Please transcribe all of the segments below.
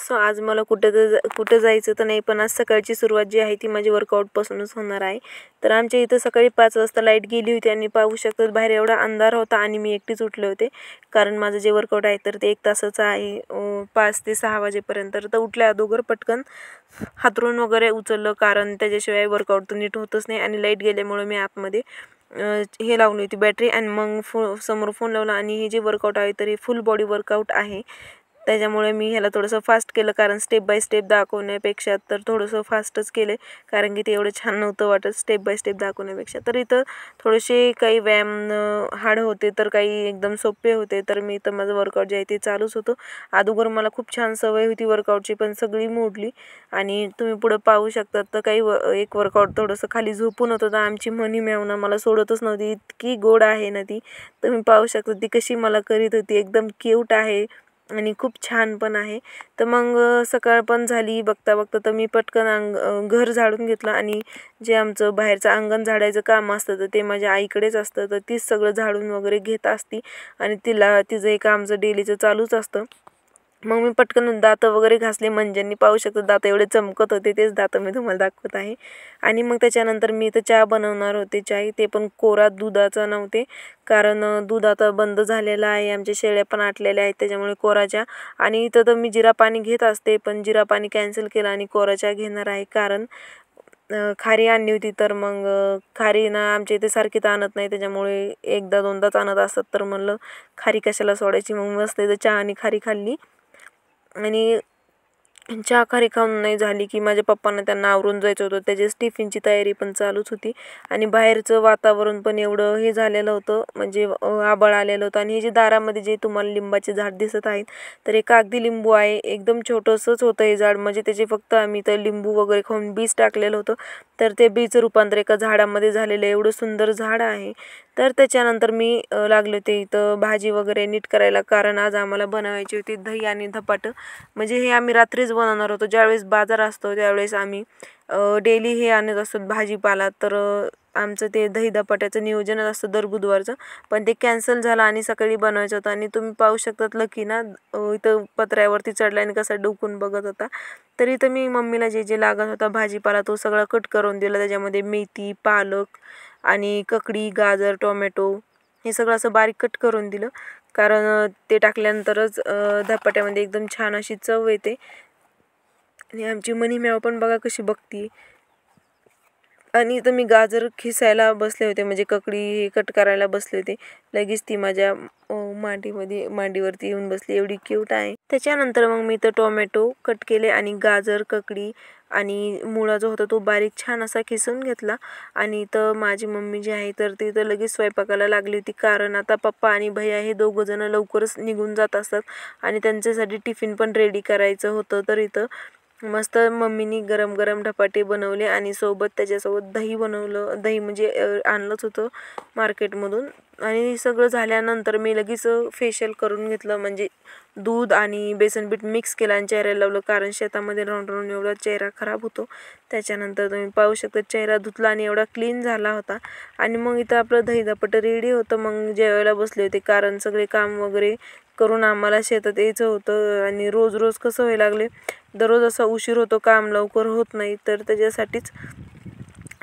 So आज मला कुठे जायचं तर नाही, पण आज सकाळची सुरुवात जी आहे ती माझी वर्कआउटपासूनच होणार आहे. तर आमच्या इथं सकाळी 5 वाजता लाईट गेली होती आणि पाहू शकतात बाहेर एवढा अंधार होता आणि मी एकटीच उठले होते. कारण माझं जे वर्कआउट आहे तर ते 1 तासाचं आहे, 5 ते 6 वाजेपर्यंत. तर उठल्या अगोदर पटकन हातरून वगैरे उचललं, कारण त्याच्याशिवाय वर्कआउट तर नीट होतच नाही. आणि लाईट गेल्यामुळे मी आतमध्ये हे लावली होती बॅटरी आणि मग समोर फोन लावला. आणि हे जे वर्कआउट आहे तर हे फुल बॉडी वर्कआउट आहे. त्याच्यामुळे मी ह्याला थोडंसं फास्ट केलं, कारण स्टेप बाय स्टेप दाखवण्यापेक्षा तर थोडंसं फास्टच केलं, कारण की ते एवढं छान नव्हतं वाटत स्टेप बाय स्टेप दाखवण्यापेक्षा. तर इथं थोडेसे काही व्यायाम हार्ड होते तर काही एकदम सोपे होते. तर मी इथं माझं वर्कआउट जे आहे ते चालूच होतं. अगोदर मला खूप छान सवय होती वर्कआउटची, पण सगळी मोडली. आणि तुम्ही पुढं पाहू शकता तर काही एक वर्कआउट थोडंसं खाली झोपून होतं. तर आमची मनी मेवना मला सोडतच नव्हती, इतकी गोड आहे ना ती. तुम्ही पाहू शकता ती कशी मला करीत होती, एकदम क्यूट आहे आणि खूप छान पण आहे. तर मग सकाळ पण झाली बघता बघता. तर मी पटकन घर झाडून घेतलं. आणि जे आमचं बाहेरचं अंगण झाडायचं काम असतं तर ते माझ्या आईकडेच असतं, तर तीच सगळं झाडून वगैरे घेत असती. आणि तिचं हे कामचं डेलीचं चालूच असतं. मग मी पटकन दात वगैरे घासले. मंज्यांनी पाहू शकतो दात एवढे चमकत होते, तेच दात मी तुम्हाला दाखवत आहे. आणि मग त्याच्यानंतर मी इथं चहा बनवणार होते. चाय ते पण कोरा दुधाचा नव्हते, कारण दूध आता बंद झालेलं आहे, आमच्या शेळ्या पण आटलेल्या आहेत, त्याच्यामुळे कोरा चहा. आणि इथं तर मी जिरा पाणी घेत असते, पण जिरा पाणी कॅन्सल केलं आणि कोरा चहा घेणार आहे. कारण खारी आणली होती, तर मग खारी ना आमच्या इथे सारखी तर आणत नाही, त्याच्यामुळे एकदा दोनदाच आणत असतात. तर म्हणलं खारी कशाला सोडायची, मग मस्त इथं चहा आणि खारी खाल्ली. आणि चहा खारी खाऊन नाही झाली की माझ्या पप्पांना त्यांना आवरून जायचं होतं, त्याची टिफिनची तयारी पण चालूच होती. आणि बाहेरचं वातावरण पण एवढं हे झालेलं होतं, म्हणजे आभाळ आलेलं होतं. आणि हे जे दारामध्ये जे तुम्हाला लिंबाचे झाड दिसत आहेत तर हे कागदी लिंबू आहे, एकदम छोटंसंच होतं हे झाड, म्हणजे त्याचे फक्त आम्ही तर लिंबू वगैरे खाऊन बीज टाकलेलं होतं, तर ते बीजचं रूपांतर एका झाडामध्ये झालेलं एवढं सुंदर झाड आहे. तर त्याच्यानंतर मी लागले होते इथं भाजी वगैरे नीट करायला, कारण आज आम्हाला बनवायची होती दही आणि धपाटं. म्हणजे हे आम्ही रात्रीच बनवणार होतो, ज्यावेळेस बाजार असतो त्यावेळेस आम्ही डेली हे आणत असतो भाजीपाला. तर आमचं ते दही धपाट्याचं नियोजनच असतं दर बुधवारचं, पण ते कॅन्सल झालं आणि सकाळी बनवायचं होतं. आणि तुम्ही पाहू शकतात लकी ना इथं पत्र्यावरती चढला आणि कसा डोकून बघत होता. तर इथं मी मम्मीला जे जे लागत होता भाजीपाला तो सगळा कट करून दिला. त्याच्यामध्ये मेथी, पालक आणि ककडी, गाजर, टोमॅटो हे सगळं असं बारीक कट करून दिलं, कारण ते टाकल्यानंतरच धपाट्यामध्ये एकदम छान अशी चव येते. आणि आमची मनी म्याव पण बघा कशी बघती. आणि इथं मी गाजर खिसायला बसले होते, म्हणजे ककडी हे कट करायला बसले होते, लगेच ती माझ्या मांडीवरती येऊन बसली, एवढी क्यूट आहे. त्याच्यानंतर मग मी इथं टोमॅटो कट केले आणि गाजर, ककडी आणि मुळा जो होता तो बारीक छान असा खिसून घेतला. आणि इथं माझी मम्मी जी आहे तर ती इथं लगेच स्वयंपाकाला लागली होती, कारण आता पप्पा आणि भैया हे दोघंजण लवकरच निघून जात असतात आणि त्यांच्यासाठी टिफिन पण रेडी करायचं होतं. तर इथं मस्त मम्मीनी गरम गरम धपाटे बनवले आणि त्याच्यासोबत दही बनवलं. दही म्हणजे आणलंच होतं मार्केटमधून. आणि सगळं झाल्यानंतर मी लगेच फेशियल करून घेतलं, म्हणजे दूध आणि बेसन पीठ मिक्स केलं आणि चेहऱ्याला लावलं, कारण शेतामध्ये राहून राहून एवढा चेहरा खराब होतो. त्याच्यानंतर तुम्ही पाहू शकता चेहरा धुतला आणि एवढा क्लीन झाला होता. आणि मग इथं आपलं दही धपाटं रेडी होतं. मग जेवायला बसले होते, कारण सगळे काम वगैरे करून आम्हाला शेतात यायचं होतं. आणि रोज रोज कसं व्हायला लागले, दररोज असा उशीर होतो, काम लवकर होत नाही, तर त्याच्यासाठीच.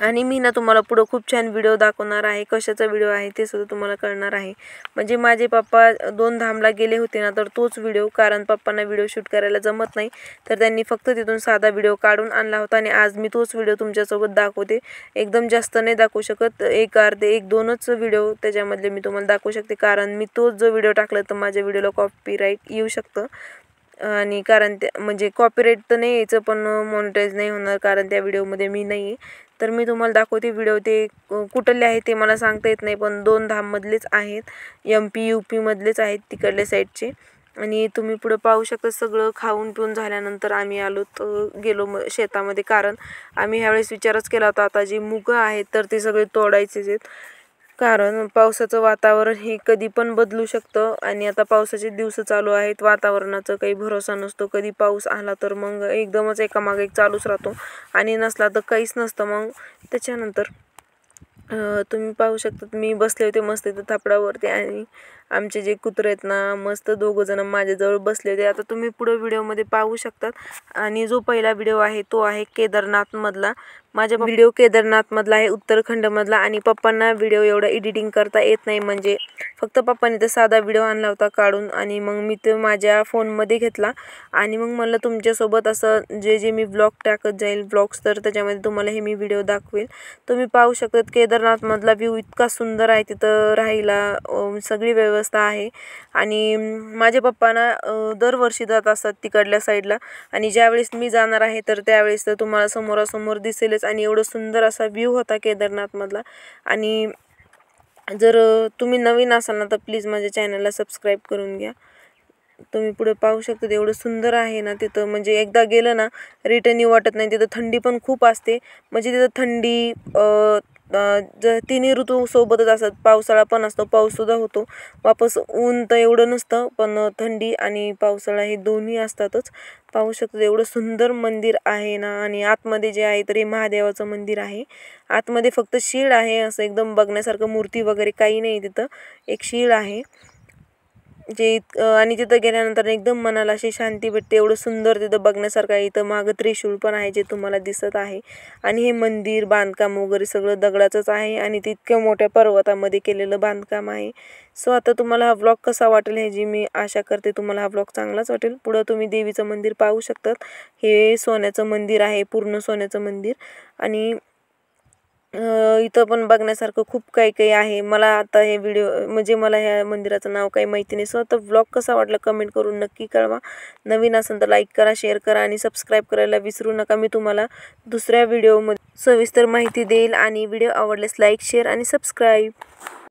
आणि मी ना तुम्हाला पुढं खूप छान व्हिडिओ दाखवणार आहे, कशाचा व्हिडिओ आहे ते सुद्धा तुम्हाला कळणार आहे. म्हणजे माझे पप्पा 2 धामला गेले होते ना, तर तोच व्हिडिओ, कारण पप्पांना व्हिडिओ शूट करायला जमत नाही, तर त्यांनी फक्त तिथून साधा व्हिडिओ काढून आणला होता. आणि आज मी तोच व्हिडिओ तुमच्यासोबत दाखवते. एकदम जास्त नाही दाखवू शकत, एक दोनच व्हिडिओ त्याच्यामधले मी तुम्हाला दाखवू शकते, कारण मी तोच जो व्हिडिओ टाकला तर माझ्या व्हिडिओला कॉपीराईट येऊ शकतं. आणि कारण ते म्हणजे कॉपीराईट तर नाही यायचं, पण मॉनिटाईज नाही होणार, कारण त्या व्हिडिओमध्ये मी नाही आहे. तर मी तुम्हाला दाखवते व्हिडिओ, ते कुठले आहे ते मला सांगता येत नाही, पण 2 धाममधलेच आहेत, MP UP मधलेच आहेत, तिकडल्या साईडचे. आणि तुम्ही पुढं पाहू शकता सगळं खाऊन पिऊन झाल्यानंतर आम्ही गेलो शेतामध्ये, कारण आम्ही ह्यावेळेस विचारच केला होता आता जी मुगं आहेत तर ते सगळे तोडायचेच आहेत, कारण पावसाचं वातावरण हे कधी पण बदलू शकतं. आणि आता पावसाचे दिवस चालू आहेत, वातावरणाचा काही भरोसा नसतो, कधी पाऊस आला तर मग एकदमच एकामागे एक चालूच राहतो आणि नसला तर काहीच नसतं. मग त्याच्यानंतर तुम्ही पाहू शकता मी बसले होते मस्त इथं थापडावरती. आणि आमचे जे कुत्रे आहेत ना मस्त दोघं जण माझ्याजवळ बसले होते. आता तुम्ही पुढे व्हिडिओमध्ये पाहू शकतात. आणि जो पहिला व्हिडिओ आहे तो आहे केदारनाथमधला. माझा व्हिडिओ केदारनाथमधला आहे, उत्तराखंडमधला. आणि पप्पांना व्हिडिओ एवढं एडिटिंग करता येत नाही, म्हणजे फक्त पप्पांनी तर साधा व्हिडिओ आणला होता काढून आणि मग मी तो माझ्या फोनमध्ये घेतला. आणि मग मला तुमच्यासोबत असं जे मी व्लॉग टाकत जाईल व्लॉग्स, तर त्याच्यामध्ये तुम्हाला हे मी व्हिडिओ दाखवेल. तुम्ही पाहू शकतात केदारनाथमधला व्ह्यू इतका सुंदर आहे. तिथं राहायला सगळी व्यवस्था आहे. आणि माझे पप्पा ना दरवर्षी जात असतात तिकडल्या साईडला. आणि ज्यावेळेस मी जाणार आहे तर त्यावेळेस तर तुम्हाला समोरासमोर दिसेलच. आणि एवढं सुंदर असा व्ह्यू होता केदारनाथमधला. आणि जर तुम्ही नवीन असाल ना तर प्लीज माझ्या चॅनलला सबस्क्राईब करून घ्या. तुम्ही पुढे पाहू शकता एवढं सुंदर आहे ना तिथं, म्हणजे एकदा गेलं ना रिटर्न येऊ वाटत नाही. तिथं थंडी पण खूप असते, म्हणजे तिथं थंडी तिन्ही ऋतू सोबतच असतात. पावसाळा पण असतो, पाऊससुद्धा होतो. वापस ऊन तर एवढं नसतं, पण थंडी आणि पावसाळा हे दोन्ही असतातच. पाहू शकतो एवढं सुंदर मंदिर आहे ना. आणि आतमध्ये जे आहे तर हे महादेवाचं मंदिर आहे. आतमध्ये फक्त शीळ आहे, असं एकदम बघण्यासारखं मूर्ती वगैरे काही नाही. तिथं एक शीळ आहे जे आणि तिथं गेल्यानंतर एकदम मनाला अशी शांती भेटते. एवढं सुंदर तिथं बघण्यासारखं आहे. इथं मागं त्रिशूळ पण आहे जे तुम्हाला दिसत आहे. आणि हे मंदिर बांधकाम वगैरे सगळं दगडाचंच आहे आणि तितक्या मोठ्या पर्वतामध्ये केलेलं बांधकाम आहे. सो आता तुम्हाला हा व्लॉग कसा वाटेल हे जी मी आशा करते तुम्हाला हा व्लॉग चांगलाच वाटेल. पुढं तुम्ही देवीचं मंदिर पाहू शकतात. हे सोन्याचं मंदिर आहे, पूर्ण सोन्याचं मंदिर. आणि इथं पण बघण्यासारखं खूप काही काही आहे. मला आता हे व्हिडिओ म्हणजे मला ह्या मंदिराचं नाव काही माहिती नाही. सो आता व्लॉग कसा वाटला कमेंट करून नक्की कळवा. नवीन असेल तर लाईक करा, शेअर करा आणि सबस्क्राईब करायला विसरू नका. मी तुम्हाला दुसऱ्या व्हिडिओमध्ये सविस्तर माहिती देईल. आणि व्हिडिओ आवडल्यास लाईक, शेअर आणि सबस्क्राईब.